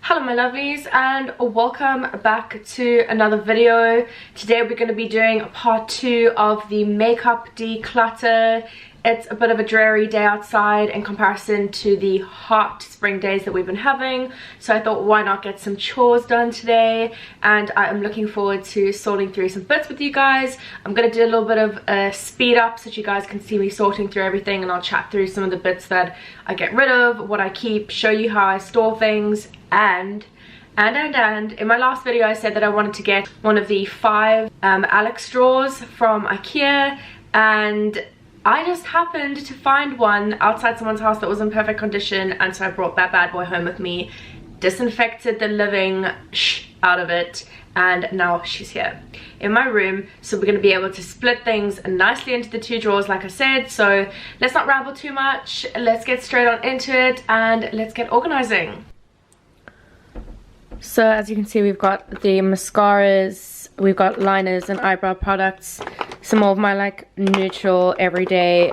Hello my lovelies, and welcome back to another video. Today we're going to be doing part 2 of the makeup declutter. It's a bit of a dreary day outside in comparison to the hot spring days that we've been having, so I thought why not get some chores done today, and I am looking forward to sorting through some bits with you guys. I'm going to do a little bit of a speed up so that you guys can see me sorting through everything, and I'll chat through some of the bits that I get rid of, what I keep, show you how I store things, and in my last video I said that I wanted to get one of the Fave Alex drawers from IKEA, and I just happened to find one outside someone's house that was in perfect condition, and so I brought that bad boy home with me, disinfected the living out of it, and now she's here in my room. So we're going to be able to split things nicely into the 2 drawers like I said. So let's not ramble too much, let's get straight on into it and let's get organizing. So as you can see, we've got the mascaras, we've got liners and eyebrow products, some more of my like neutral everyday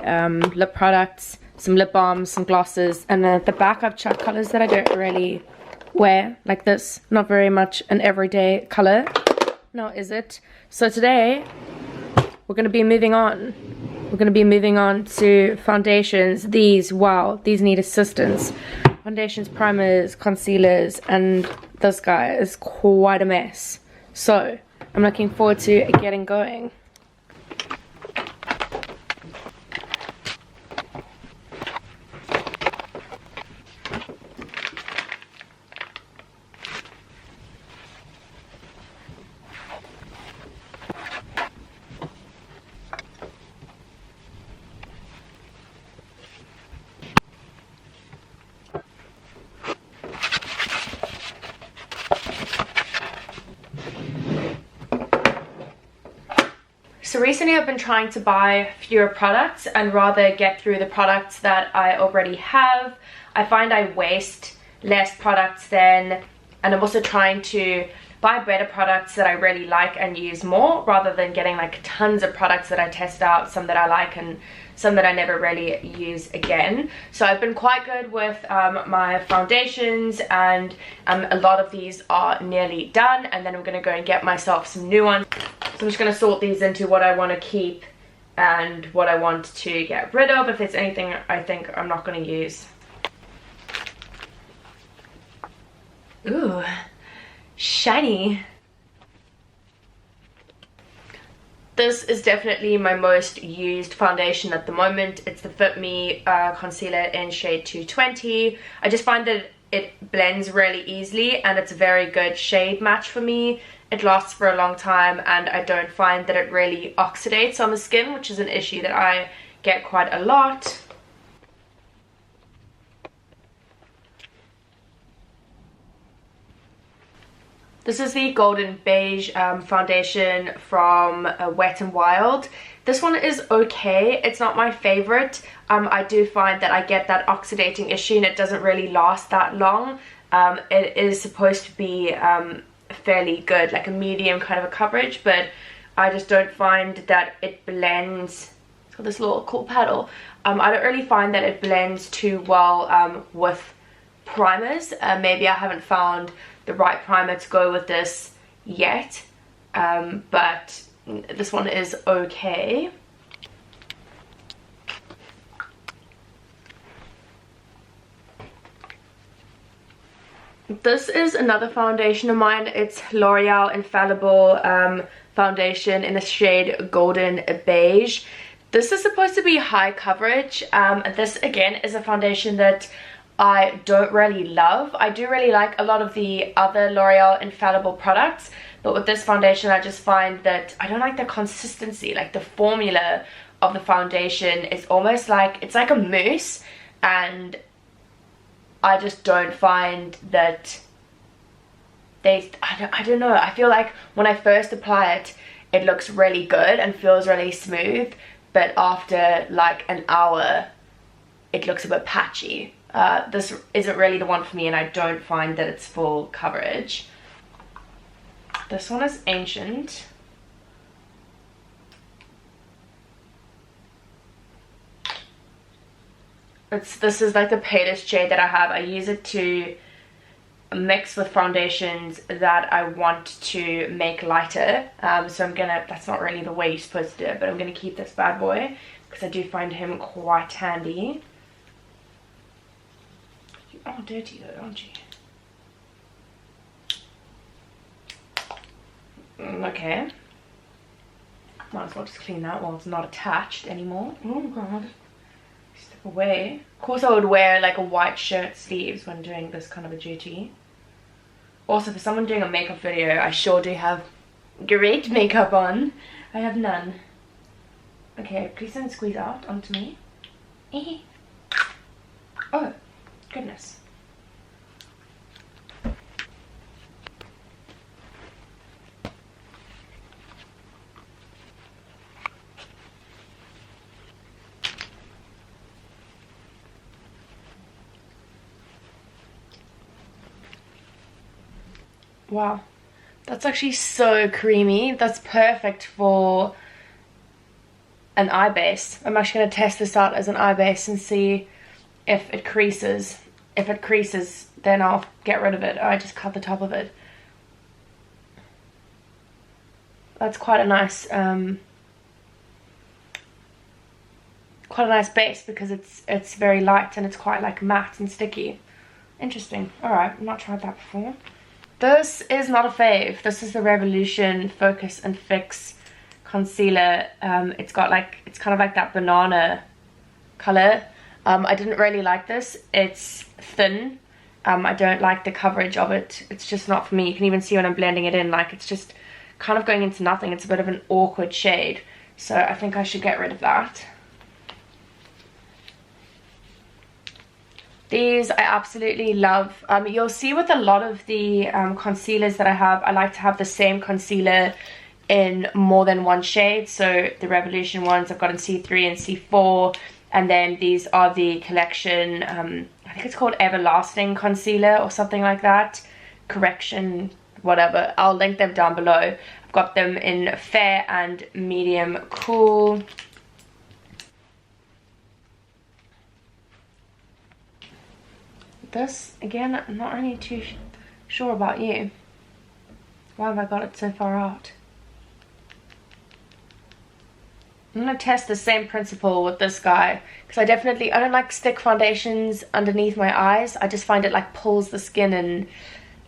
lip products, some lip balms, some glosses, and then at the back I've chucked colors that I don't really wear, like this. Not very much an everyday color, now is it? So today we're going to be moving on. We're going to be moving on to foundations. These, wow, these need assistance. Foundations, primers, concealers, and this guy is quite a mess. So I'm looking forward to getting going. So recently I've been trying to buy fewer products and rather get through the products that I already have. I find I waste less products then, and I'm also trying to buy better products that I really like and use more, rather than getting like tons of products that I test out, some that I like and some that I never really use again. So I've been quite good with my foundations, and a lot of these are nearly done, and then I'm going to go and get myself some new ones. So I'm just going to sort these into what I want to keep and what I want to get rid of, if there's anything I think I'm not going to use. Ooh, shiny. This is definitely my most used foundation at the moment. It's the Fit Me concealer in shade 220. I just find that it blends really easily and it's a very good shade match for me. It lasts for a long time, and I don't find that it really oxidates on the skin, which is an issue that I get quite a lot. This is the Golden Beige foundation from Wet n Wild. This one is okay. It's not my favorite. I do find that I get that oxidating issue and it doesn't really last that long. It is supposed to be fairly good, like a medium kind of a coverage, but I just don't find that it blends. It's got this little cool paddle. I don't really find that it blends too well with primers. Maybe I haven't found the right primer to go with this yet, but this one is okay. This is another foundation of mine. It's L'Oreal Infallible foundation in the shade Golden Beige. This is supposed to be high coverage. This again is a foundation that I don't really love. I do really like a lot of the other L'Oreal Infallible products, but with this foundation I just find that I don't like the consistency. Like the formula of the foundation is almost like, it's like a mousse, and I just don't find that I don't know, I feel like when I first apply it, it looks really good and feels really smooth, but after like an hour it looks a bit patchy. This isn't really the one for me, and I don't find that it's full coverage. This one is Ancient. This is like the palest shade that I have. I use it to mixed with foundations that I want to make lighter. So I'm gonna, that's not really the way you're supposed to do it, but I'm gonna keep this bad boy because I do find him quite handy. You are dirty though, aren't you? Okay. Might as well just clean that while it's not attached anymore. Oh god. Step away. Of course I would wear like a white shirt sleeves when doing this kind of a duty. Also, for someone doing a makeup video, I sure do have great makeup on. I have none. Okay, please don't squeeze out onto me. Oh, goodness. Wow, that's actually so creamy. That's perfect for an eye base. I'm actually going to test this out as an eye base and see if it creases. If it creases, then I'll get rid of it. I just cut the top of it. That's quite a nice base because it's very light and it's quite like matte and sticky. Interesting. Alright, I've not tried that before. This is not a fave. This is the Revolution Focus and Fix concealer. It's got like, it's kind of like that banana color. I didn't really like this. It's thin. I don't like the coverage of it. It's just not for me. You can even see when I'm blending it in, like it's just kind of going into nothing. It's a bit of an awkward shade. So I think I should get rid of that. These I absolutely love. You'll see with a lot of the concealers that I have, I like to have the same concealer in more than one shade. So the Revolution ones I've got in C3 and C4, and then these are the collection, I think it's called Everlasting Concealer or something like that. Correction, whatever. I'll link them down below. I've got them in fair and medium cool. This, again, I'm not really too sure about you. Why have I got it so far out? I'm going to test the same principle with this guy. Because I don't like stick foundations underneath my eyes. I just find it like pulls the skin and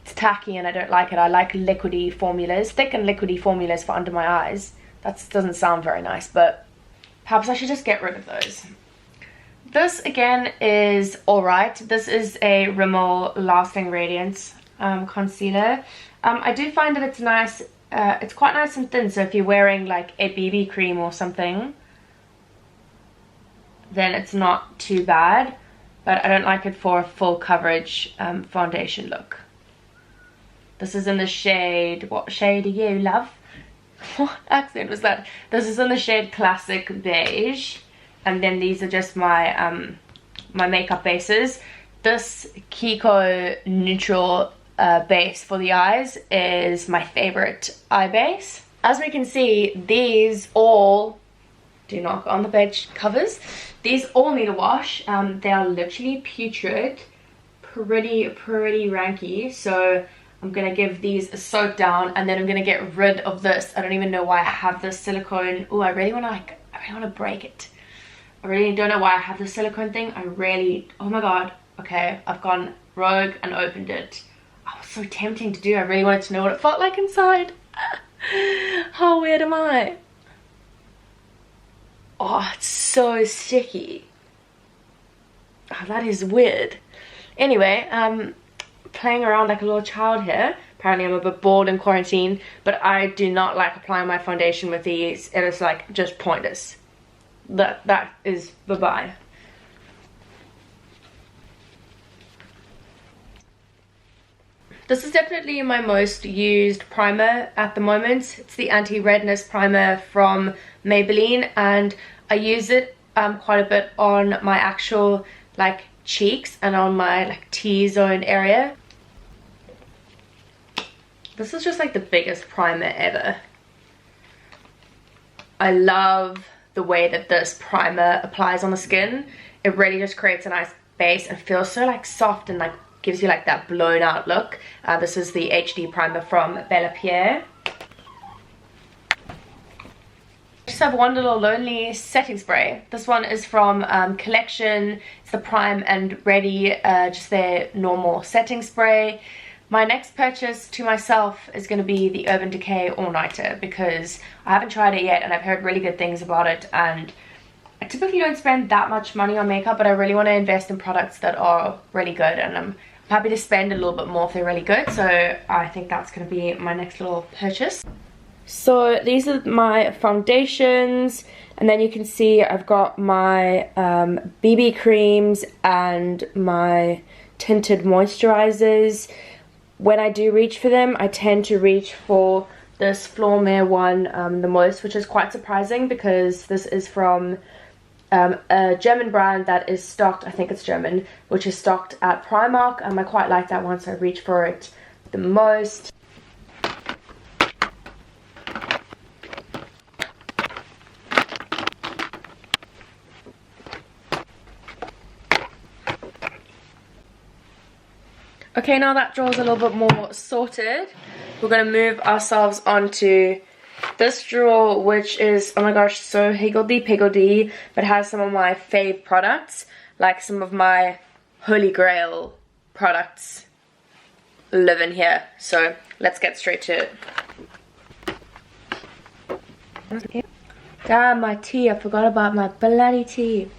it's tacky and I don't like it. I like liquidy formulas, thick and liquidy formulas for under my eyes. That doesn't sound very nice, but perhaps I should just get rid of those. This again is alright. This is a Rimmel Lasting Radiance concealer. I do find that it's nice. It's quite nice and thin, so if you're wearing like a BB cream or something, then it's not too bad. But I don't like it for a full coverage foundation look. This is in the shade, what shade are you, love? What accent was that? This is in the shade Classic Beige. And then these are just my my makeup bases. This Kiko Neutral base for the eyes is my favorite eye base. As we can see, these all, do knock on the bed covers, these all need a wash. They are literally putrid, pretty ranky. So I'm gonna give these a soak down and then I'm gonna get rid of this. I don't even know why I have this silicone. Oh, I really wanna break it. I really don't know why I have the silicone thing. Oh my god. Okay, I've gone rogue and opened it. Oh, so tempting to do. I really wanted to know what it felt like inside. How weird am I? Oh, it's so sticky. Oh, that is weird. Anyway, playing around like a little child here. Apparently I'm a bit bored in quarantine, but I do not like applying my foundation with these. It is like just pointless. That is bye-bye. This is definitely my most used primer at the moment. It's the anti-redness primer from Maybelline, and I use it quite a bit on my actual like cheeks and on my like T-zone area. This is just like the biggest primer ever. I love the way that this primer applies on the skin. It really just creates a nice base and feels so like soft and like gives you like that blown out look. This is the HD primer from Bella Pierre. I just have one little lonely setting spray. This one is from Collection. It's the Prime and Ready, just their normal setting spray. My next purchase to myself is going to be the Urban Decay All Nighter, because I haven't tried it yet and I've heard really good things about it, and I typically don't spend that much money on makeup, but I really want to invest in products that are really good, and I'm happy to spend a little bit more if they're really good. So I think that's going to be my next little purchase. So these are my foundations, and then you can see I've got my BB creams and my tinted moisturizers. When I do reach for them, I tend to reach for this Flormere one the most, which is quite surprising because this is from a German brand that is stocked, I think it's German, which is stocked at Primark. I quite like that one, so I reach for it the most. Okay, now that drawer's a little bit more sorted, we're going to move ourselves onto this drawer, which is, oh my gosh, so higgledy-piggledy, but has some of my fave products, like some of my holy grail products live in here. So let's get straight to it. Damn, my tea, I forgot about my bloody tea.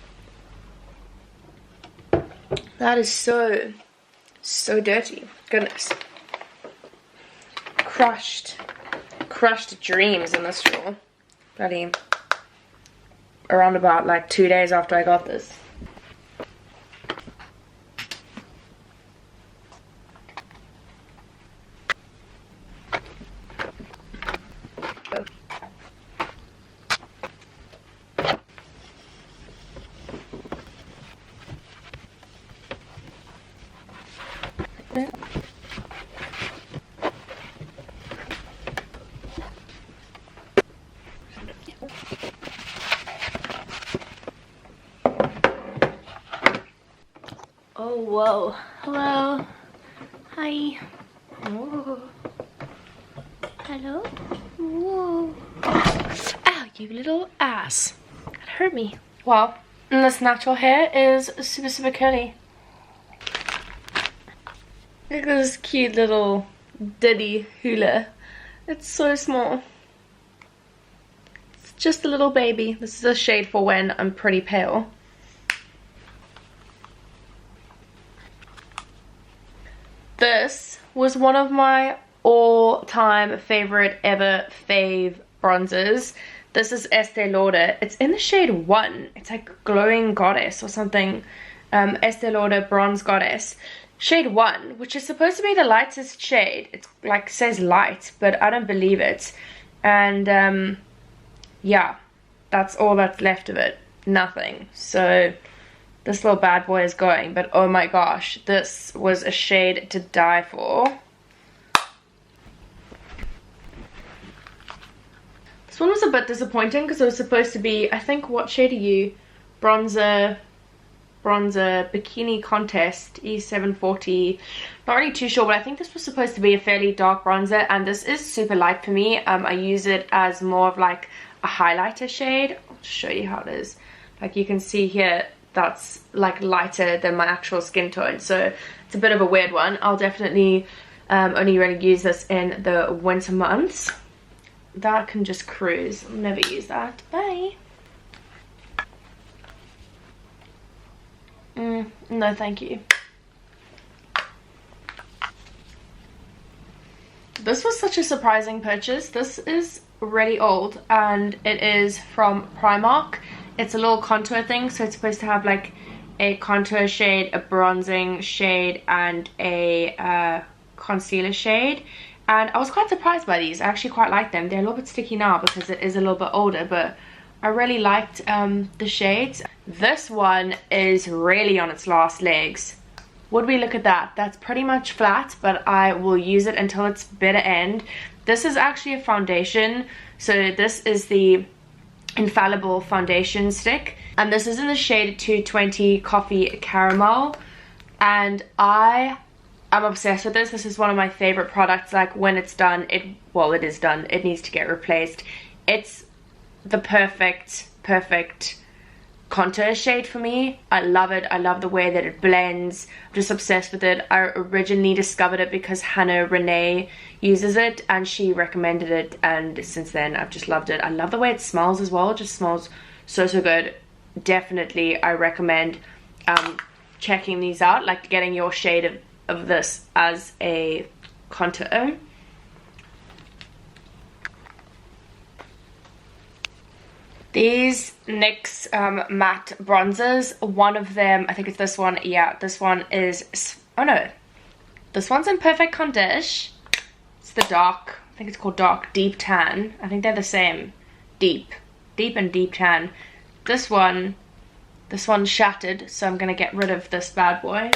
That is so dirty. Goodness. Crushed dreams in this drawer. Bloody around about like 2 days after I got this. Oh, whoa. Hello. Hi. Oh. Hello. Whoa. Ow, you little ass. That hurt me. Well, this natural hair is super curly. Look at this cute little diddy hula. It's so small. It's just a little baby. This is a shade for when I'm pretty pale. This was one of my all-time favorite ever Fave bronzers. This is Estee Lauder. It's in the shade 1. It's like Glowing Goddess or something. Estee Lauder Bronze Goddess. Shade 1, which is supposed to be the lightest shade. It's like says light, but I don't believe it. And yeah, that's all that's left of it. Nothing. So this little bad boy is going, but oh my gosh, this was a shade to die for. This one was a bit disappointing because it was supposed to be, I think, what shade are you? Bronzer Bikini Contest E740. Not really too sure, but I think this was supposed to be a fairly dark bronzer, and this is super light for me. I use it as more of like a highlighter shade. I'll show you how it is. Like you can see here, that's like lighter than my actual skin tone, so it's a bit of a weird one. I'll definitely only really use this in the winter months. That can just cruise. I'll never use that. Bye. No thank you. This was such a surprising purchase. This is really old and it is from Primark. It's a little contour thing, so it's supposed to have like a contour shade, a bronzing shade, and a concealer shade. And I was quite surprised by these. I actually quite like them. They're a little bit sticky now because it is a little bit older, but I really liked the shades. This one is really on its last legs. Would we look at that? That's pretty much flat, but I will use it until its bitter end. This is actually a foundation, so this is the Infallible foundation stick, and this is in the shade 220 Coffee Caramel, and I I'm obsessed with this. This is one of my favorite products. Like when it's done, it is done. It needs to get replaced. It's the perfect contour shade for me. I love it. I love the way that it blends. I'm just obsessed with it. I originally discovered it because Hannah Renee uses it and she recommended it, and since then I've just loved it. I love the way it smells as well. It just smells so good. Definitely I recommend checking these out, like getting your shade of this as a contour. These NYX matte bronzers, one of them, I think it's this one, yeah, this one is, oh no, this one's in Perfect Condish. It's the dark, I think it's called Dark Deep Tan. I think they're the same. Deep and Deep Tan. This one's shattered, so I'm gonna get rid of this bad boy.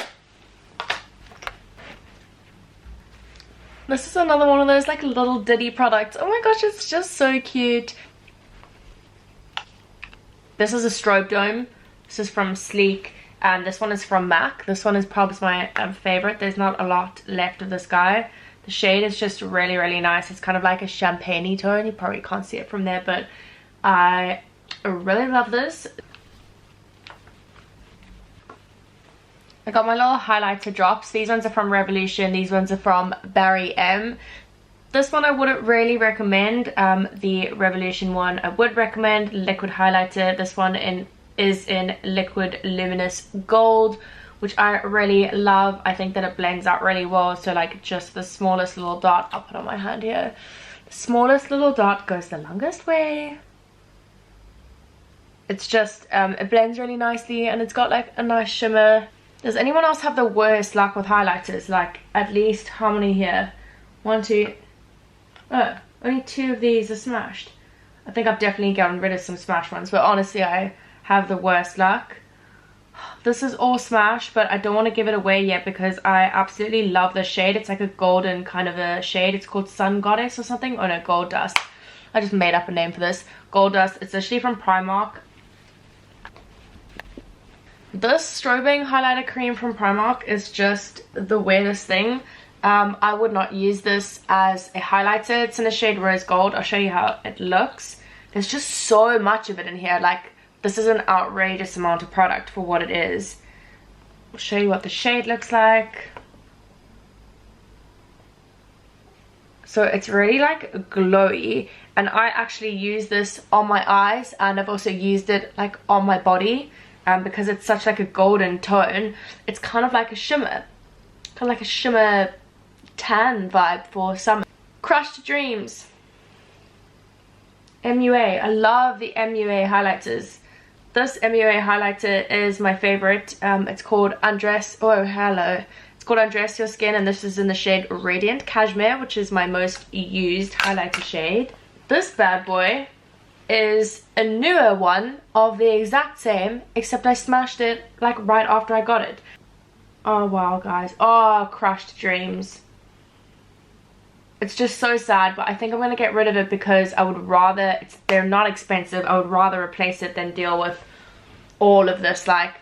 This is another one of those like little ditty products. Oh my gosh, it's just so cute. This is a strobe dome. This is from Sleek, and this one is from MAC. This one is probably my favorite. There's not a lot left of this guy. The shade is just really nice. It's kind of like a champagne-y tone. You probably can't see it from there, but I really love this. I got my little highlighter drops. These ones are from Revolution. These ones are from Barry M. This one I wouldn't really recommend. The Revolution one I would recommend. Liquid highlighter. This one is in Liquid Luminous Gold, which I really love. I think that it blends out really well. So like just the smallest little dot, I'll put on my hand here. The smallest little dot goes the longest way. It's just, it blends really nicely and it's got like a nice shimmer. Does anyone else have the worst luck with highlighters? Like at least how many here? 1, 2, oh, only 2 of these are smashed. I think I've definitely gotten rid of some smashed ones, but honestly I have the worst luck. This is all smashed, but I don't want to give it away yet because I absolutely love the shade. It's like a golden kind of a shade. It's called Sun Goddess or something. Oh no, Gold Dust. I just made up a name for this. Gold Dust. It's actually from Primark. This strobing highlighter cream from Primark is just the weirdest thing. I would not use this as a highlighter. It's in the shade Rose Gold. I'll show you how it looks. There's just so much of it in here. Like, this is an outrageous amount of product for what it is. I'll show you what the shade looks like. So it's really like glowy, and I actually use this on my eyes, and I've also used it like on my body. Because it's such like a golden tone, it's kind of like a shimmer, tan vibe for summer. Crushed Dreams MUA. I love the MUA highlighters. This MUA highlighter is my favorite. It's called Undress. Oh hello. It's called Undress Your Skin, and this is in the shade Radiant Cashmere, which is my most used highlighter shade. This bad boy is a newer one of the exact same, except I smashed it like right after I got it. Oh wow guys, oh Crushed Dreams. It's just so sad, but I think I'm gonna get rid of it because I would rather, they're not expensive, I would rather replace it than deal with all of this like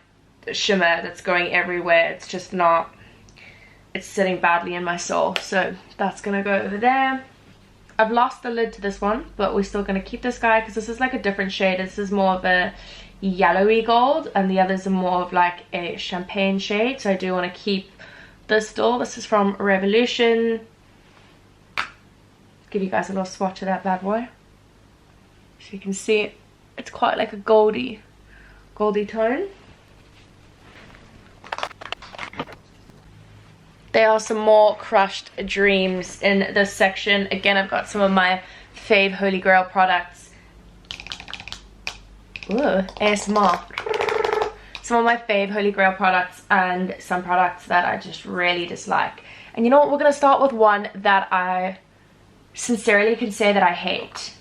shimmer that's going everywhere. It's just not, it's sitting badly in my soul, so that's gonna go over there. I've lost the lid to this one, but we're still going to keep this guy because this is like a different shade. This is more of a yellowy gold, and the others are more of like a champagne shade. So I do want to keep this still. This is from Revolution. Give you guys a little swatch of that bad boy. So you can see it. It's quite like a goldy tone. There are some more Crushed Dreams in this section. Again, I've got some of my Fave Holy Grail products. Ooh, ASMR. Some of my Fave Holy Grail products and some products that I just really dislike. And you know what? We're going to start with one that I sincerely can say that I hate.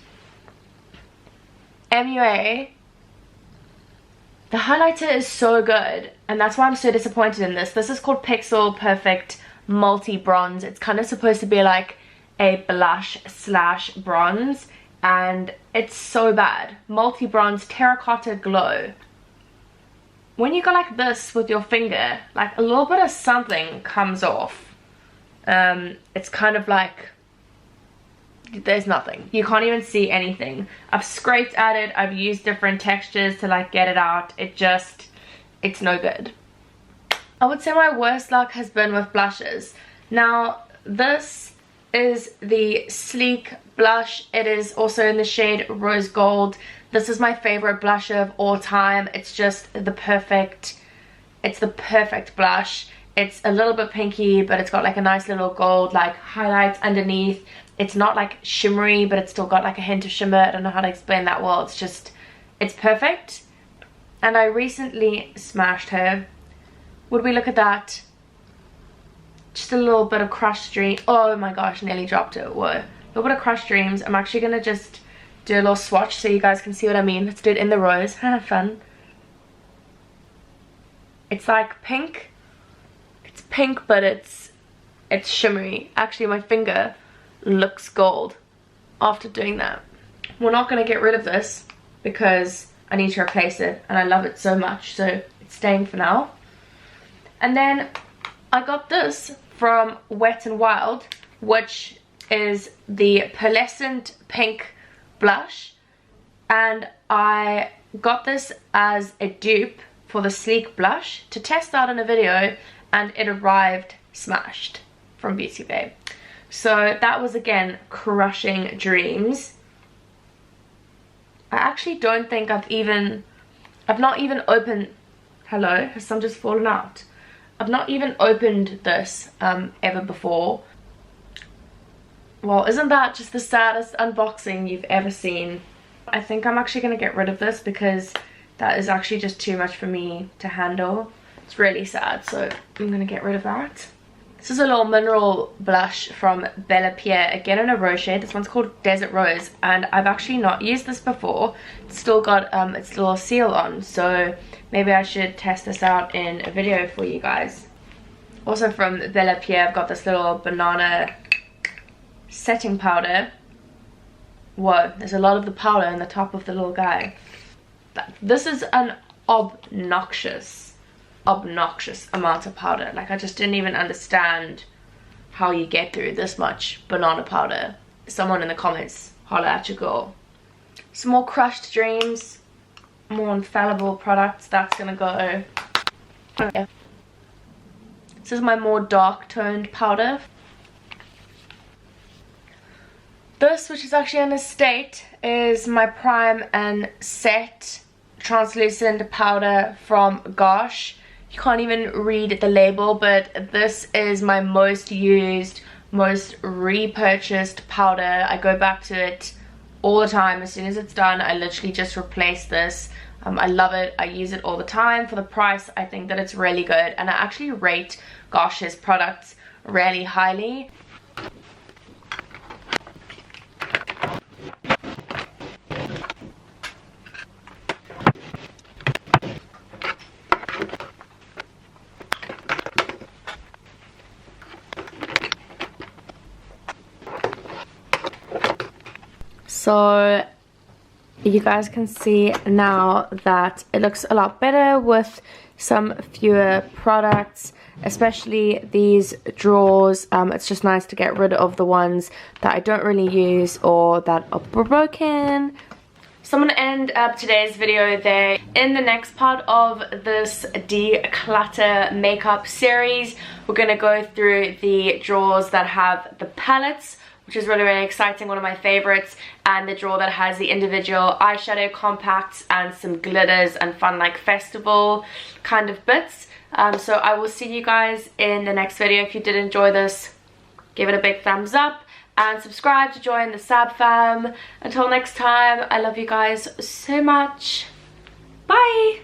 MUA. The highlighter is so good, and that's why I'm so disappointed in this. This is called Pixel Perfect Multi Bronze. It's kind of supposed to be like a blush slash bronze, and it's so bad. Multi Bronze Terracotta Glow. When you go like this with your finger, like a little bit of something comes off. It's kind of like there's nothing. You can't even see anything. I've scraped at it. I've used different textures to like get it out. It's no good. I would say my worst luck has been with blushes. Now, this is the Sleek blush. It is also in the shade Rose Gold. This is my favorite blusher of all time. It's just the perfect blush. It's a little bit pinky, but it's got like a nice little gold like highlight underneath. It's not like shimmery, but it's still got like a hint of shimmer. I don't know how to explain that well. It's perfect. And I recently smashed her. Would we look at that? Just a little bit of crushed dream. Oh my gosh, nearly dropped it. Whoa. A little bit of crushed dreams. I'm actually gonna just do a little swatch so you guys can see what I mean. Let's do it in the rose. Have fun. It's like pink. It's pink, but it's shimmery. Actually, my finger looks gold after doing that. We're not gonna get rid of this because I need to replace it and I love it so much, so it's staying for now. And then I got this from Wet n Wild, which is the pearlescent pink blush, and I got this as a dupe for the Sleek blush to test out in a video, and it arrived smashed from Beauty Fave. So that was again crushing dreams. I actually don't think I've not even opened, hello, has some just fallen out? I've not even opened this ever before. Well, isn't that just the saddest unboxing you've ever seen? I think I'm actually going to get rid of this because that is actually just too much for me to handle. It's really sad, so I'm going to get rid of that. This is a little mineral blush from Bella Pierre, again in a rose shade. This one's called Desert Rose, and I've actually not used this before. It's still got its little seal on, so maybe I should test this out in a video for you guys. Also from Bella Pierre, I've got this little banana setting powder. Whoa, there's a lot of the powder in the top of the little guy. This is an obnoxious amount of powder. Like, I just didn't even understand how you get through this much banana powder. Someone in the comments, holler at your girl. Some more crushed dreams, more infallible products. That's gonna go. Okay. This is my more dark toned powder. This, which is actually an estate, is my Prime and Set translucent powder from Gosh. You can't even read the label, but this is my most used, most repurchased powder. I go back to it all the time. As soon as it's done, I literally just replace this. I love it. I use it all the time. For the price, I think that it's really good, and I actually rate Gosh's products really highly. So you guys can see now that it looks a lot better with some fewer products, especially these drawers. It's just nice to get rid of the ones that I don't really use or that are broken. So I'm going to end up today's video there. In the next part of this declutter makeup series, we're going to go through the drawers that have the palettes, which is really, really exciting, one of my favorites, and the drawer that has the individual eyeshadow compacts and some glitters and fun like festival kind of bits. So I will see you guys in the next video. If you did enjoy this, give it a big thumbs up and subscribe to join the Sab fam. Until next time, I love you guys so much. Bye.